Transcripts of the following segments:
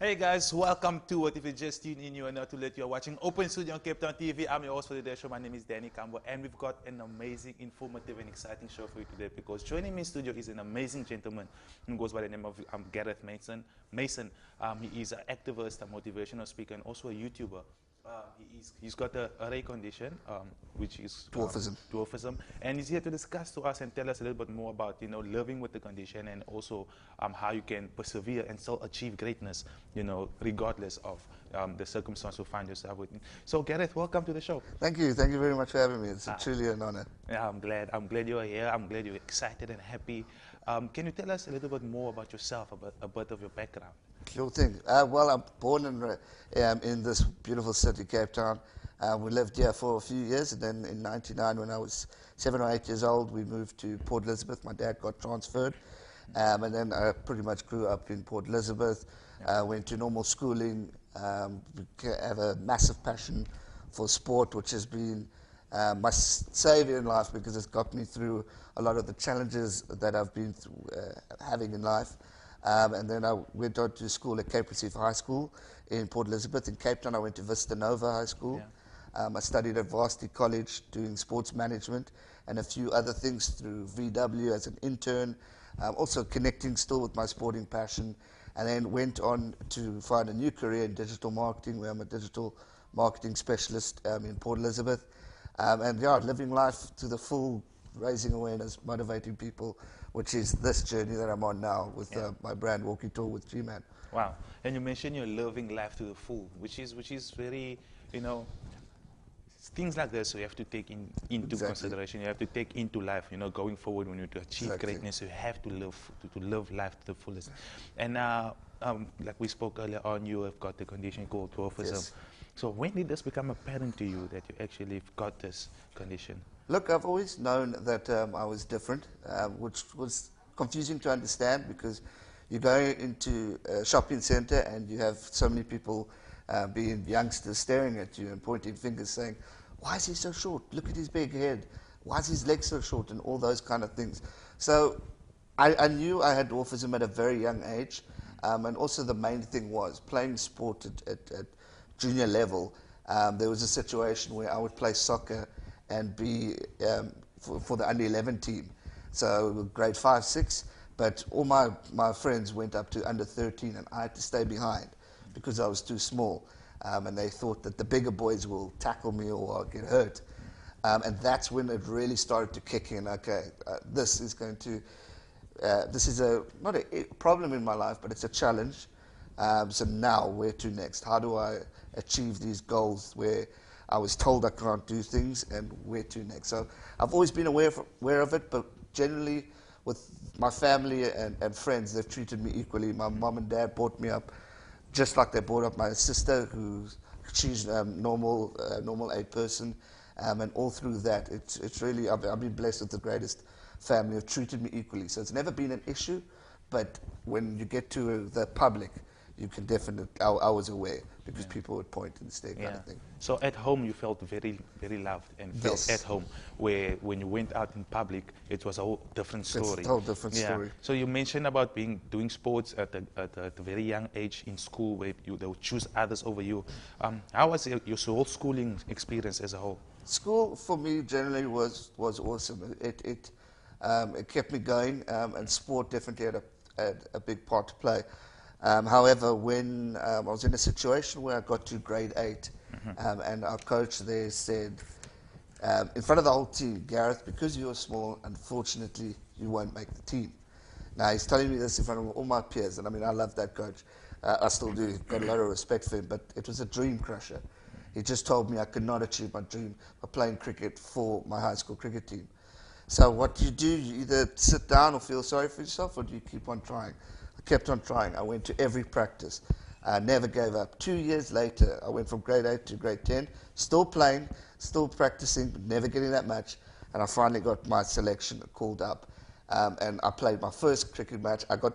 Hey guys, welcome to What If You Just Tuned In, you are now to let you are watching Open Studio on Cape Town TV. I'm your host for today's show. My name is Danny Campbell, and we've got an amazing, informative, and exciting show for you today because joining me in studio is an amazing gentleman who goes by the name of Gareth Mason. He is an activist, a motivational speaker, and also a YouTuber. He's got a rare condition, which is dwarfism, and he's here to discuss to us and tell us a little bit more about living with the condition and also how you can persevere and still achieve greatness, regardless of the circumstance you find yourself in. So Gareth, welcome to the show. Thank you very much for having me. It's truly an honor. Yeah, I'm glad you're here. I'm glad you're excited and happy. Can you tell us a little bit more about yourself, about a bit of your background? Sure thing. Well, I'm born in this beautiful city, Cape Town. We lived here for a few years, and then in '99, when I was 7 or 8 years old, we moved to Port Elizabeth. My dad got transferred, and then I pretty much grew up in Port Elizabeth. Went to normal schooling. Have a massive passion for sport, which has been my savior in life because it's got me through a lot of the challenges that I've been having in life. And then I went on to school at Cape Recife High School in Port Elizabeth. In Cape Town, I went to Vista Nova High School. I studied at Varsity College doing sports management and a few other things through VW as an intern. Also connecting still with my sporting passion. And then went on to find a new career in digital marketing, where I'm a digital marketing specialist in Port Elizabeth. And yeah, living life to the full, raising awareness, motivating people, which is this journey that I'm on now with my brand Walking Tall with G-Man. Wow. And you mentioned you're living life to the full, which is very, things like this you have to take into consideration. You have to take into life, going forward when you to achieve greatness, you have to live life to the fullest. And like we spoke earlier on, you have got the condition called dwarfism. Yes. So when did this become apparent to you that you actually got this condition? Look, I've always known that I was different, which was confusing to understand because you go into a shopping center and you have so many people being youngsters staring at you and pointing fingers saying, why is he so short? Look at his big head. Why is his legs so short? And all those kind of things. So I knew I had dwarfism at a very young age. And also the main thing was playing sport at junior level. There was a situation where I would play soccer and be for the under-11 team. So grade 5, 6. But all my friends went up to under 13 and I had to stay behind because I was too small. And they thought that the bigger boys will tackle me or I'll get hurt. And that's when it really started to kick in. Okay, this is not a problem in my life, but it's a challenge. So now, where to next? How do I achieve these goals where I was told I can't do things, and where to next? So I've always been aware of it, but generally with my family and friends, they've treated me equally. My mom and dad brought me up just like they brought up my sister, she's a normal age person, and all through that, it's really, I've been blessed with the greatest family who've treated me equally. So it's never been an issue, but when you get to the public, you can definitely, I was aware because people would point and stare kind of thing. So at home you felt very, very loved and felt at home, where when you went out in public, it was a whole different story. It's a whole different story. So you mentioned about doing sports at a very young age in school, where they would choose others over you. How was your whole schooling experience as a whole? School for me generally was awesome. It kept me going, and sport definitely had a big part to play. However, when I was in a situation where I got to grade 8, and our coach there said, in front of the whole team, Gareth, because you're small, unfortunately, you won't make the team. Now, he's telling me this in front of all my peers, and I mean, I love that coach. I still do. Got a lot of respect for him, but it was a dream crusher. He just told me I could not achieve my dream of playing cricket for my high school cricket team. So what do? You either sit down or feel sorry for yourself, or do you keep on trying? I kept on trying. I went to every practice. I never gave up. 2 years later, I went from grade 8 to grade 10, still playing, still practicing, but never getting that much. And I finally got my selection called up. And I played my first cricket match. I got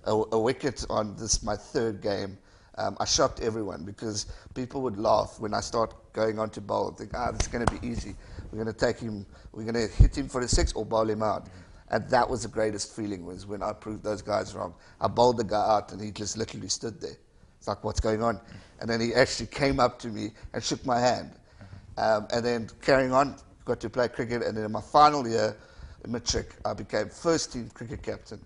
a wicket on my third game. I shocked everyone because people would laugh when I start going on to bowl and think, this is going to be easy. We're going to take him, we're going to hit him for a 6 or bowl him out. And that was the greatest feeling, was when I proved those guys wrong. I bowled the guy out and he just literally stood there. It's like, what's going on? And then he actually came up to me and shook my hand. And then carrying on, got to play cricket. And then in my final year, in matric, I became first team cricket captain.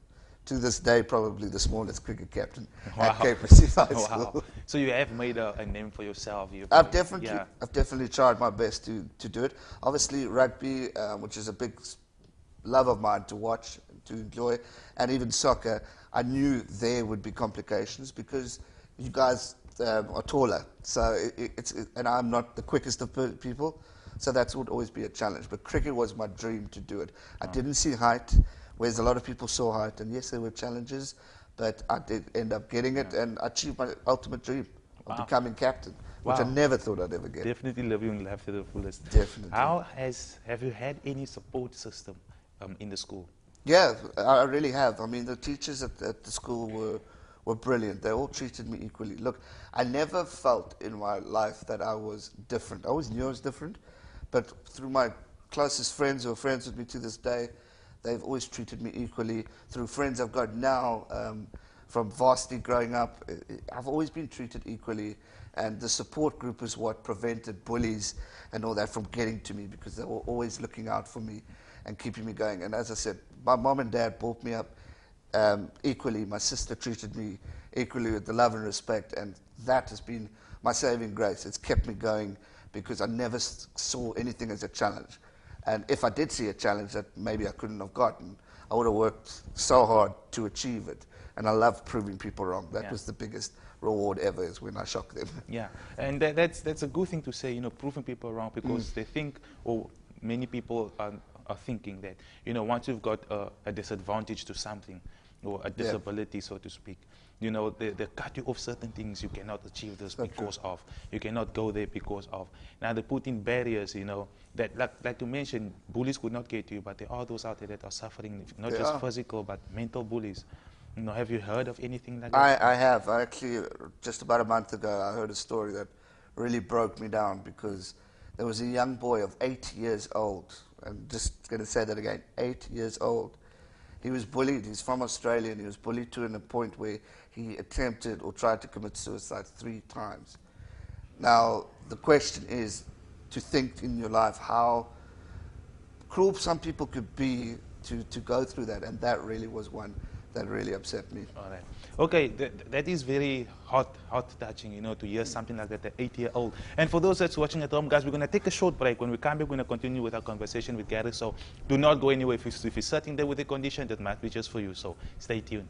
To this day, probably the smallest cricket captain at Cape Recife High School. Wow. So you have made a name for yourself. I've definitely tried my best to do it. Obviously, rugby, which is a big love of mine to watch, to enjoy, and even soccer, I knew there would be complications because you guys are taller. So and I'm not the quickest of people, so that would always be a challenge. But cricket was my dream to do it. I didn't see height, whereas a lot of people saw height, and yes, there were challenges, but I did end up getting it and achieved my ultimate dream of becoming captain, which I never thought I'd ever get. Definitely living life to the fullest. Definitely. Have you had any support system in the school? Yeah, I really have. I mean, the teachers at the school were brilliant. They all treated me equally. Look, I never felt in my life that I was different. I always knew I was different, but through my closest friends who are friends with me to this day, they've always treated me equally. Through friends I've got now, from varsity growing up, I've always been treated equally. And the support group is what prevented bullies and all that from getting to me, because they were always looking out for me and keeping me going. And as I said, my mom and dad brought me up equally. My sister treated me equally with the love and respect. And that has been my saving grace. It's kept me going because I never saw anything as a challenge. And if I did see a challenge that maybe I couldn't have gotten, I would have worked so hard to achieve it. And I love proving people wrong. That was the biggest reward ever, is when I shock them. Yeah, and that's a good thing to say, proving people wrong, because they think, or many people are thinking that, once you've got a disadvantage to something, or a disability, so to speak, they cut you off certain things. You cannot achieve this because of. You cannot go there because of. Now they put in barriers, that like you mentioned, bullies could not get to you, but there are those out there that are suffering, not just physical, but mental bullies. Have you heard of anything like that? I have. I actually, just about a month ago, I heard a story that really broke me down, because there was a young boy of 8 years old. I'm just going to say that again, 8 years old. He was bullied. He's from Australia, and he was bullied to a point where he attempted or tried to commit suicide 3 times. Now, the question is to think in your life how cruel some people could be to go through that, and that really was one that really upset me. All right. Okay, that is very heart touching, to hear something like that, an 8-year-old. And for those that's watching at home, guys, we're going to take a short break. When we come back, we're going to continue with our conversation with Gary. So do not go anywhere. If you're sitting there with a condition, that might be just for you. So stay tuned.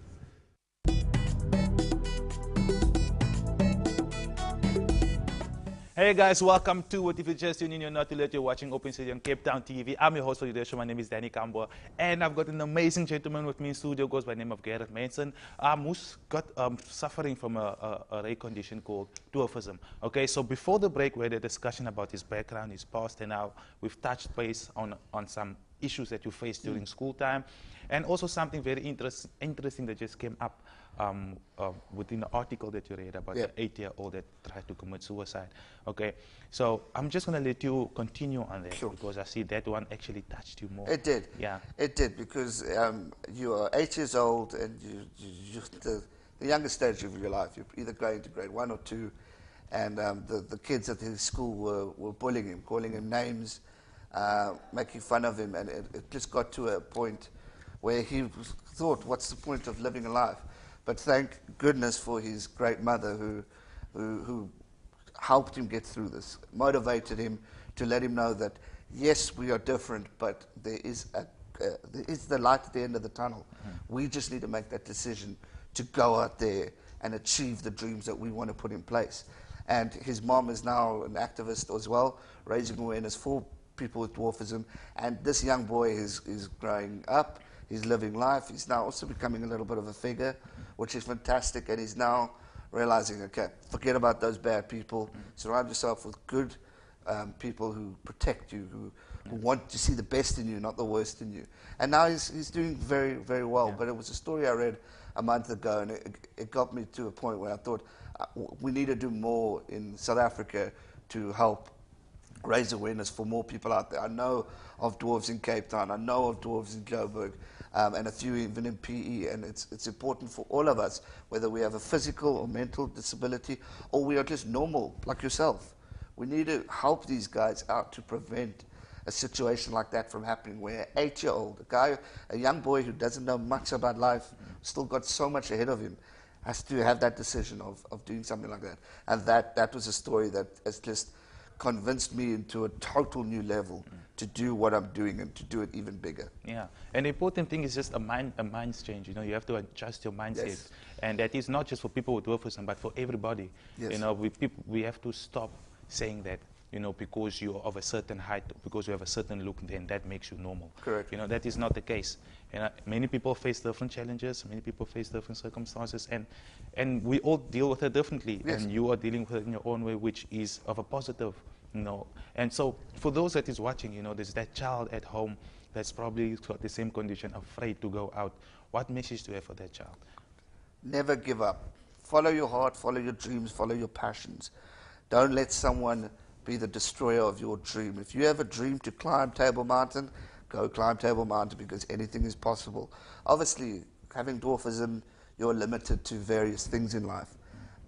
Hey guys, welcome to What If You Just Tuned In, you're not too late, you're watching Open Studio on Cape Town TV. I'm your host for today's show. My name is Danny Kambo, and I've got an amazing gentleman with me in studio, goes by the name of Gareth Manson, who's got suffering from a rare condition called dwarfism. Okay, so before the break, we had a discussion about his background, his past, and now we've touched base on some issues that you faced during school time, and also something very interesting that just came up within the article that you read about the 8-year-old that tried to commit suicide. Okay, so I'm just going to let you continue on that, because I see that one actually touched you more. It did. Yeah. It did, because you are 8 years old, and the youngest stage of your life, you're either going to grade 1 or 2, and the kids at his school were bullying him, calling him names, making fun of him, and it just got to a point where he thought, what's the point of living a life? But thank goodness for his great mother who helped him get through this, motivated him to let him know that, yes, we are different, but there is the light at the end of the tunnel. We just need to make that decision to go out there and achieve the dreams that we want to put in place. And his mom is now an activist as well, raising awareness for people with dwarfism. And this young boy is growing up, he's living life, he's now also becoming a little bit of a figure, which is fantastic. And he's now realizing, okay, forget about those bad people, surround yourself with good people who protect you, who want to see the best in you, not the worst in you. And now he's doing very, very well. But it was a story I read a month ago, and it got me to a point where I thought, we need to do more in South Africa to help raise awareness for more people out there. I know of dwarves in Cape Town, I know of dwarves in Joburg, and a few even in PE. And it's important for all of us, whether we have a physical or mental disability, or we are just normal, like yourself. We need to help these guys out to prevent a situation like that from happening, where an 8-year-old, a young boy who doesn't know much about life, still got so much ahead of him, has to have that decision of doing something like that. And that was a story that has just convinced me into a total new level to do what I'm doing and to do it even bigger. Yeah, and the important thing is just a mind change. You know, you have to adjust your mindset, Yes. and that is not just for people with dwarfism, but for everybody. Yes. You know, we have to stop saying that, you know, because you're of a certain height, because you have a certain look, then that makes you normal. Correct. You know, that is not the case. And many people face different challenges, many people face different circumstances, and we all deal with it differently. Yes. And you are dealing with it in your own way, which is of a positive, you know. And so for those that is watching, you know, there's that child at home that's probably got the same condition, afraid to go out. What message do you have for that child? Never give up. Follow your heart, follow your dreams, follow your passions. Don't let someone be the destroyer of your dream. If you have a dream to climb Table Mountain, go climb Table Mountain, because anything is possible. Obviously, having dwarfism, you're limited to various things in life.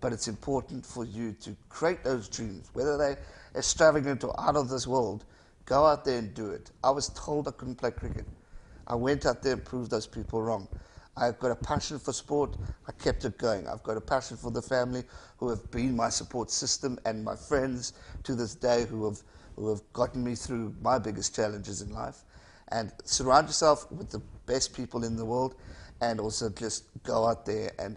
But it's important for you to create those dreams, whether they're extravagant or out of this world. Go out there and do it. I was told I couldn't play cricket. I went out there and proved those people wrong. I've got a passion for sport. I kept it going. I've got a passion for the family, who have been my support system, and my friends to this day who have gotten me through my biggest challenges in life. And surround yourself with the best people in the world, and also just go out there and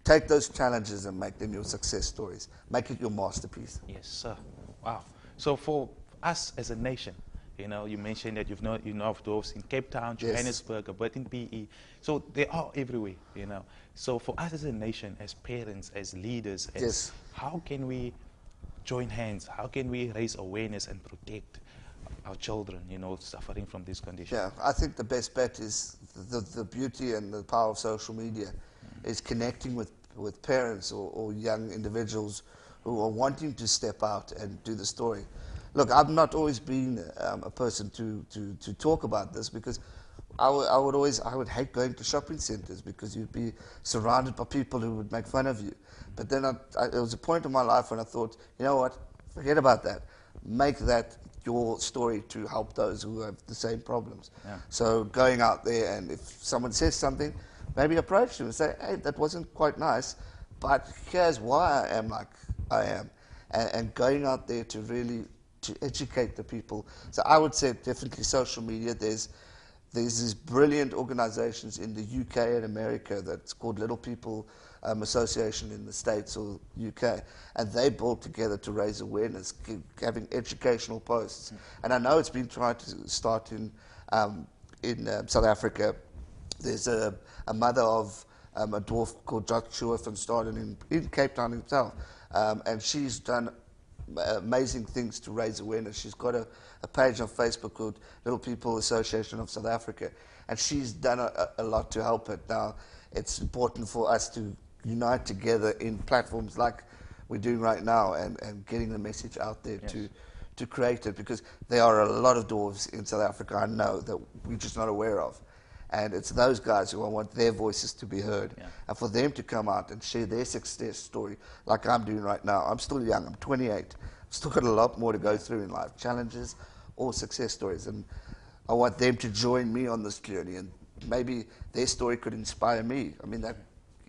take those challenges and make them your success stories. Make it your masterpiece. Yes, sir. Wow. So for us as a nation, you know, you mentioned that you know of those in Cape Town, Yes. Johannesburg, a bit in PE. So they are everywhere, you know. So for us as a nation, as parents, as leaders, Yes. how can we join hands? How can we raise awareness and protect our children, you know, suffering from this condition? Yeah, I think the best bet is the beauty and the power of social media is connecting with parents or young individuals who are wanting to step out and do the story. Look, I've not always been a person to talk about this, because I would hate going to shopping centers, because you'd be surrounded by people who would make fun of you. But then there was a point in my life when I thought, you know what, forget about that. Make that your story to help those who have the same problems. Yeah. So going out there, and if someone says something, maybe approach them and say, hey, that wasn't quite nice, but here's why I am like I am. And going out there to really to educate the people. So I would say definitely social media. There's these brilliant organizations in the UK and America that's called Little People Association in the States or UK, and they build together to raise awareness, having educational posts. And I know it's been tried to start in South Africa. There's a mother of a dwarf called Joshua from started in Cape Town himself, and she's done amazing things to raise awareness. She's got a page on Facebook called Little People Association of South Africa, and she's done a lot to help it. Now, it's important for us to unite together in platforms like we're doing right now, and getting the message out there. Yes. to create it, because there are a lot of dwarves in South Africa, I know, that we're just not aware of. And it's those guys who I want their voices to be heard, Yeah. and for them to come out and share their success story like I'm doing right now. I'm still young, I'm 28. I've still got a lot more to go through in life, challenges or success stories. And I want them to join me on this journey, and maybe their story could inspire me. I mean, that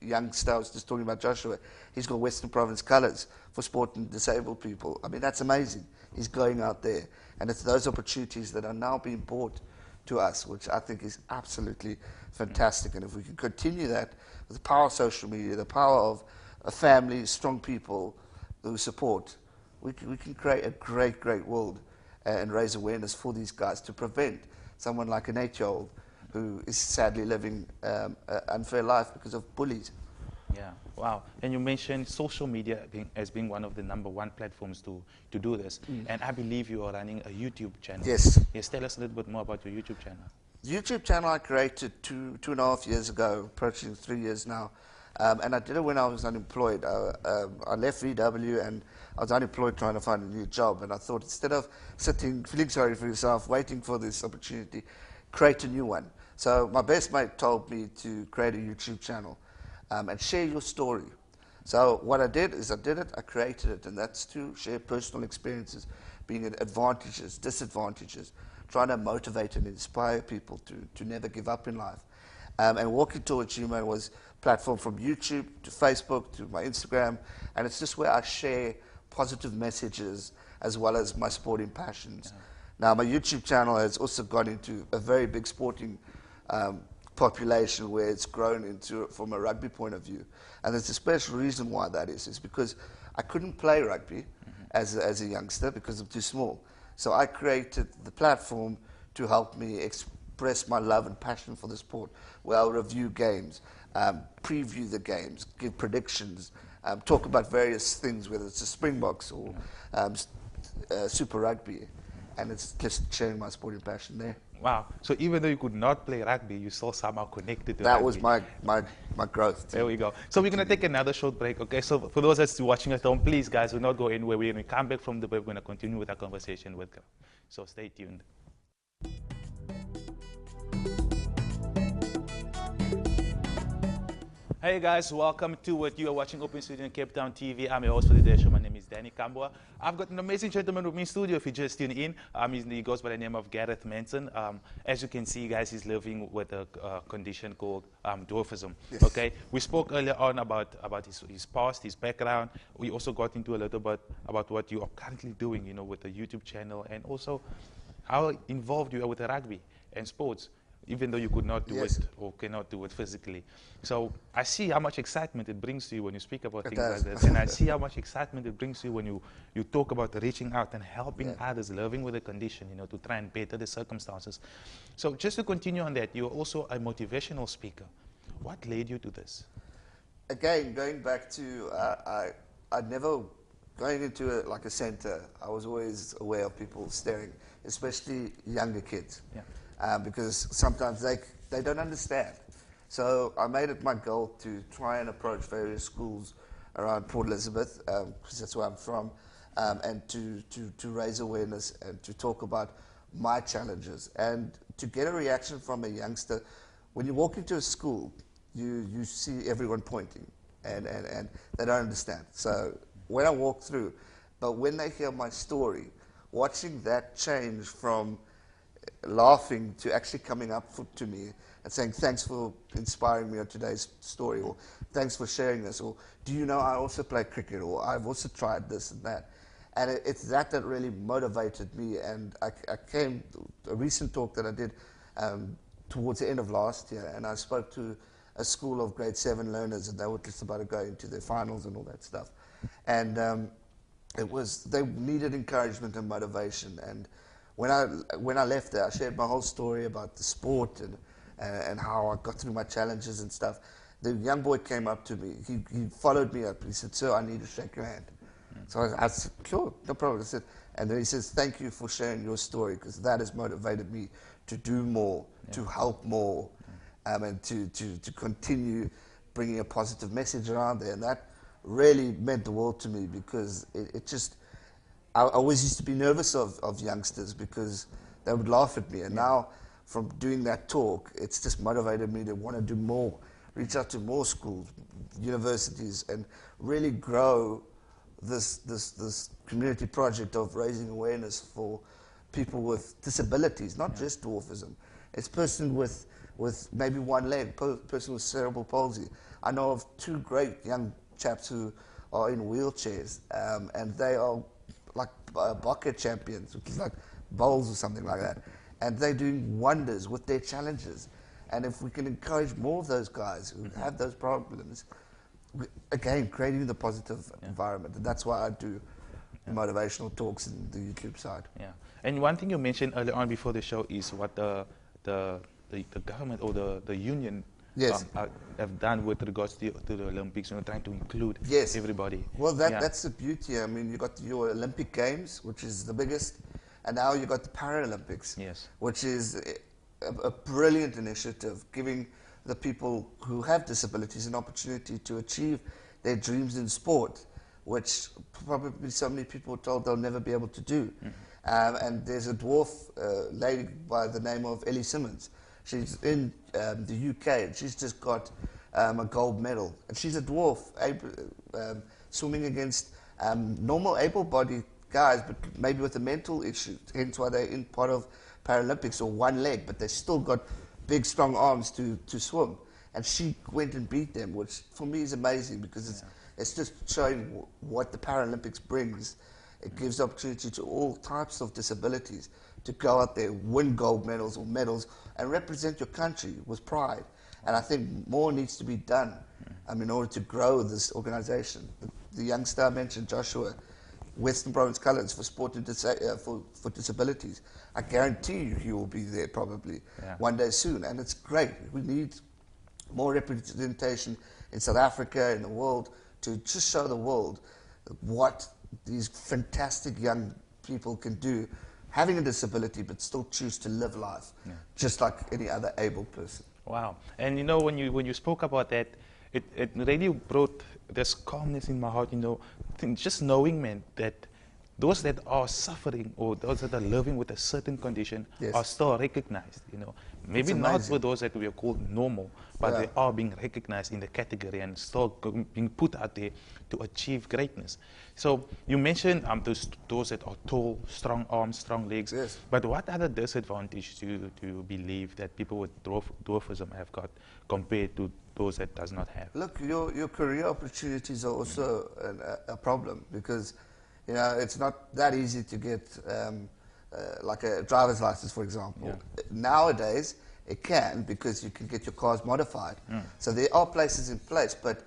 youngster I was just talking about, Joshua, he's got Western Province colours for supporting disabled people. I mean, that's amazing. He's going out there, and it's those opportunities that are now being brought to us, which I think is absolutely fantastic. And if we can continue that with the power of social media, the power of a family, strong people who support, we can create a great, great world and raise awareness for these guys to prevent someone like an 8-year-old who is sadly living an unfair life because of bullies. Yeah, wow. And you mentioned social media as being one of the #1 platforms to do this. And I believe you are running a YouTube channel. Yes. Yes, tell us a little bit more about your YouTube channel. The YouTube channel I created two and a half years ago, approaching 3 years now. And I did it when I was unemployed. I left VW and I was unemployed trying to find a new job. And I thought, instead of sitting, feeling sorry for yourself, waiting for this opportunity, create a new one. So my best mate told me to create a YouTube channel and share your story. So what I did is I created it, and that's to share personal experiences, being it advantages, disadvantages, trying to motivate and inspire people to never give up in life. And Walking Towards Human was platform from YouTube to Facebook to my Instagram, and it's just where I share positive messages as well as my sporting passions. Yeah. Now, my YouTube channel has also gone into a very big sporting population where it's grown into from a rugby point of view. And there's a special reason why that is because I couldn't play rugby as a youngster because I'm too small. So I created the platform to help me express my love and passion for the sport, where I'll review games, preview the games, give predictions, talk about various things, whether it's the Springboks or Super Rugby. And it's just sharing my sporting passion there. Wow. So even though you could not play rugby, you still somehow connected to that rugby. Was my growth. There we go. So we're going to take another short break, okay? So for those that's watching at home, please, guys, do not go anywhere. When we come back from the break, we're going to continue with our conversation with Graham. So stay tuned. Hey guys, welcome to what you are watching Open Studio in Cape Town TV. I'm your host for the day show. My name is Danny Kambwa. I've got an amazing gentleman with me in studio if you just tune in. He goes by the name of Gareth Manson. As you can see, guys, he's living with a condition called dwarfism. Yes. Okay, we spoke earlier on about his past, his background. We also got into a little bit about what you are currently doing, you know, with the YouTube channel, and also how involved you are with the rugby and sports, even though you could not do yes. it or cannot do it physically. So I see how much excitement it brings to you when you speak about things like this. And I see how much excitement it brings to you when you talk about reaching out and helping others living with a condition, you know, to try and better the circumstances. So just to continue on that, you're also a motivational speaker. What led you to this? Again, going back to, I never, going into like a center, I was always aware of people staring, especially younger kids. Yeah. Because sometimes they don't understand. So I made it my goal to try and approach various schools around Port Elizabeth, because that's where I'm from, and to raise awareness and to talk about my challenges and to get a reaction from a youngster. When you walk into a school, you see everyone pointing and they don't understand. So when I walk through, but when they hear my story, watching that change from laughing to actually coming up to me and saying, thanks for inspiring me on today's story, or thanks for sharing this, or do you know I also play cricket, or I've also tried this and that. And it's that really motivated me. And I came, a recent talk that I did towards the end of last year, and I spoke to a school of grade 7 learners, and they were just about to go into their finals and all that stuff. And they needed encouragement and motivation. And when I left there, I shared my whole story about the sport and how I got through my challenges and stuff. The young boy came up to me. He followed me up. He said, "Sir, I need to shake your hand." So I said, "Sure, no problem." I said, and then he says, "Thank you for sharing your story, because that has motivated me to do more, to help more, and to continue bringing a positive message around there." And that really meant the world to me, because it just, I always used to be nervous of youngsters because they would laugh at me. And now, from doing that talk, it's just motivated me to want to do more, reach out to more schools, universities, and really grow this community project of raising awareness for people with disabilities, not just dwarfism. It's person with maybe one leg, person with cerebral palsy. I know of 2 great young chaps who are in wheelchairs, and they are like bucket champions, which is like bowls or something like that. And they're doing wonders with their challenges. And if we can encourage more of those guys who have those problems, again, creating the positive environment. And that's why I do motivational talks in the YouTube side. Yeah. And one thing you mentioned earlier on before the show is what the government or the union have done with regards to the Olympics, trying to include everybody. Well, that's the beauty. I mean, you got your Olympic Games, which is the biggest, and now you got the Paralympics, which is a brilliant initiative, giving the people who have disabilities an opportunity to achieve their dreams in sport, which probably so many people were told they'll never be able to do. And there's a dwarf lady by the name of Ellie Simmons. She's in the UK, and she's just got a gold medal. And she's a dwarf, swimming against normal able-bodied guys, but maybe with a mental issue. Hence why they're in part of Paralympics, or one leg, but they still got big, strong arms to swim. And she went and beat them, which for me is amazing, because it's just showing what the Paralympics brings. It gives opportunity to all types of disabilities to go out there, win gold medals or medals, and represent your country with pride. And I think more needs to be done in order to grow this organization. The youngster I mentioned, Joshua, Western Province Colours for sport and for disabilities. I guarantee you he will be there probably one day soon. And it's great. We need more representation in South Africa, in the world, to just show the world what these fantastic young people can do, having a disability but still choose to live life, just like any other able person. Wow. And you know, when you spoke about that, it really brought this calmness in my heart, you know, just knowing, man, that those that are suffering or those that are living with a certain condition are still recognized, you know. Maybe not for those that we are called normal, but they are being recognized in the category and still being put out there to achieve greatness. So you mentioned those that are tall, strong arms, strong legs, but what other disadvantage do you believe that people with dwarfism have got compared to those that does not have? Look, your career opportunities are also a problem, because you know, it's not that easy to get like a driver's license, for example. Nowadays, it can, because you can get your cars modified. So there are places in place, but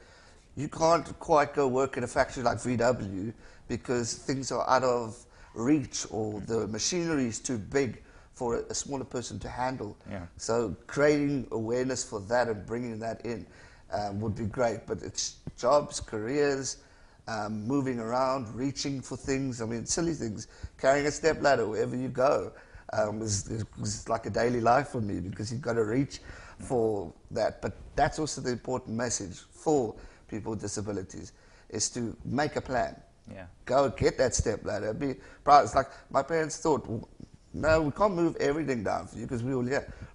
you can't quite go work in a factory like VW because things are out of reach, or the machinery is too big for a smaller person to handle. So creating awareness for that and bringing that in would be great. But it's jobs, careers, moving around, reaching for things. I mean, silly things. Carrying a step ladder wherever you go is like a daily life for me, because you've got to reach for that. But that's also the important message for people with disabilities, is to make a plan. Go get that step ladder. Be proud. It's like my parents thought, no, we can't move everything down for you because we all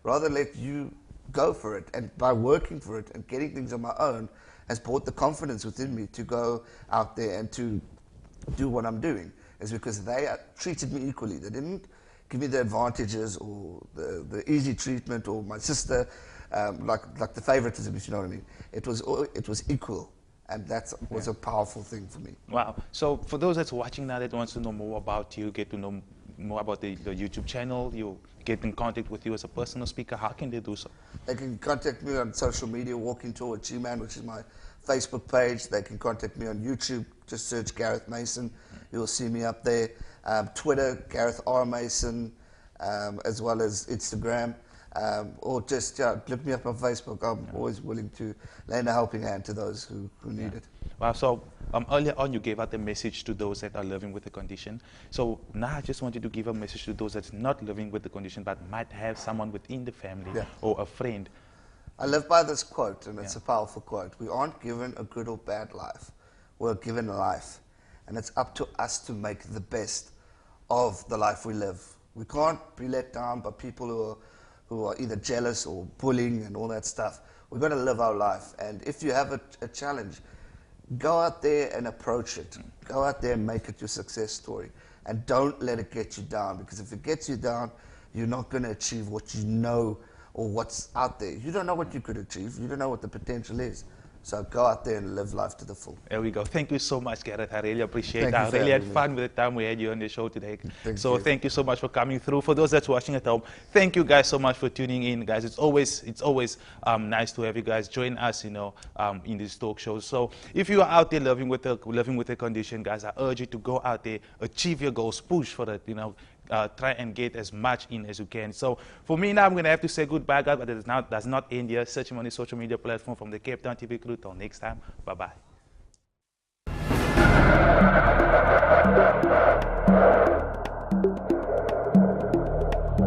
rather let you go for it. And by working for it and getting things on my own has brought the confidence within me to go out there and to do what I'm doing. Is because they treated me equally. They didn't give me the advantages or the easy treatment, or my sister, like the favoritism, if you know what I mean. It was equal. And that was a powerful thing for me. Wow. So for those that's watching now that wants to know more about you, get to know more about the YouTube channel, you get in contact with you as a personal speaker, how can they do so? They can contact me on social media, Walking Toward G-Man, which is my Facebook page. They can contact me on YouTube, just search Gareth Mason. You'll see me up there. Twitter, Gareth R. Mason, as well as Instagram. Or just look me up on Facebook. I'm always willing to lend a helping hand to those who need it. Wow, so earlier on you gave out a message to those that are living with the condition. So now I just wanted to give a message to those that's not living with the condition but might have someone within the family or a friend. I live by this quote, and it's a powerful quote. We aren't given a good or bad life. We're given a life. And it's up to us to make the best of the life we live. We can't be let down by people who are either jealous or bullying and all that stuff. We've got to live our life. And if you have a challenge, go out there and approach it. Go out there and make it your success story. And don't let it get you down, because if it gets you down, you're not going to achieve what you know or what's out there. You don't know what you could achieve. You don't know what the potential is. So go out there and live life to the full. There we go. Thank you so much, Gareth. I really appreciate it. I really had fun with the time we had you on the show today. Thank you so much for coming through. For those that's watching at home, thank you guys so much for tuning in, guys. It's always nice to have you guys join us, you know, in these talk shows. So if you are out there living with a condition, guys, I urge you to go out there, achieve your goals, push for it, you know. Try and get as much in as you can. So for me now, I'm going to have to say goodbye, guys, but it does not end here. Search him on his social media platform from the Cape Town TV crew. Till next time, bye-bye.